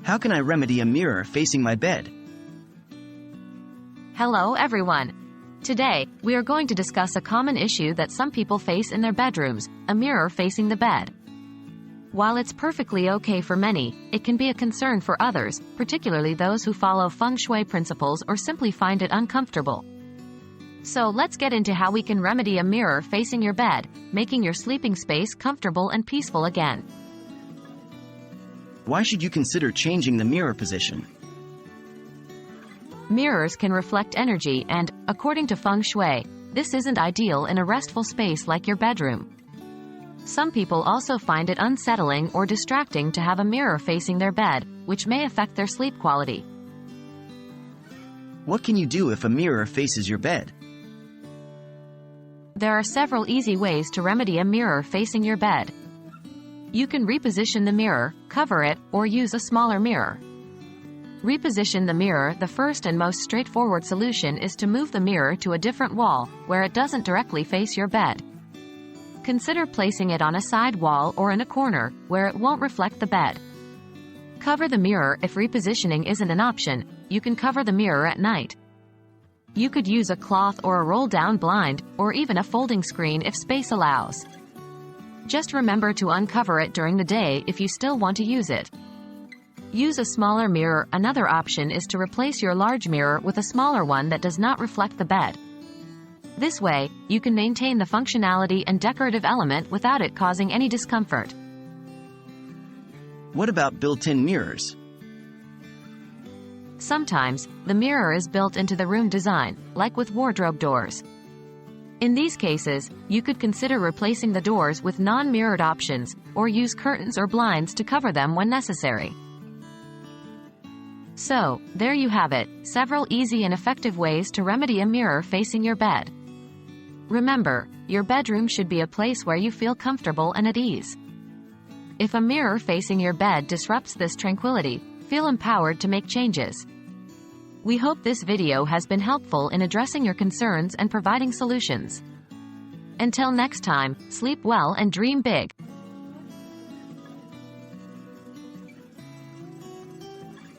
How can I remedy a mirror facing my bed? Hello everyone. Today, we are going to discuss a common issue that some people face in their bedrooms, a mirror facing the bed. While it's perfectly okay for many, it can be a concern for others, particularly those who follow Feng Shui principles or simply find it uncomfortable. So let's get into how we can remedy a mirror facing your bed, making your sleeping space comfortable and peaceful again. Why should you consider changing the mirror position? Mirrors can reflect energy and, according to Feng Shui, this isn't ideal in a restful space like your bedroom. Some people also find it unsettling or distracting to have a mirror facing their bed, which may affect their sleep quality. What can you do if a mirror faces your bed? There are several easy ways to remedy a mirror facing your bed. You can reposition the mirror, cover it, or use a smaller mirror. Reposition the mirror. The first and most straightforward solution is to move the mirror to a different wall, where it doesn't directly face your bed. Consider placing it on a side wall or in a corner, where it won't reflect the bed. Cover the mirror. If repositioning isn't an option, you can cover the mirror at night. You could use a cloth or a roll-down blind, or even a folding screen if space allows. Just remember to uncover it during the day if you still want to use it. Use a smaller mirror. Another option is to replace your large mirror with a smaller one that does not reflect the bed. This way, you can maintain the functionality and decorative element without it causing any discomfort. What about built-in mirrors? Sometimes, the mirror is built into the room design, like with wardrobe doors. In these cases, you could consider replacing the doors with non-mirrored options, or use curtains or blinds to cover them when necessary. So, there you have it, several easy and effective ways to remedy a mirror facing your bed. Remember, your bedroom should be a place where you feel comfortable and at ease. If a mirror facing your bed disrupts this tranquility, feel empowered to make changes. We hope this video has been helpful in addressing your concerns and providing solutions. Until next time, sleep well and dream big.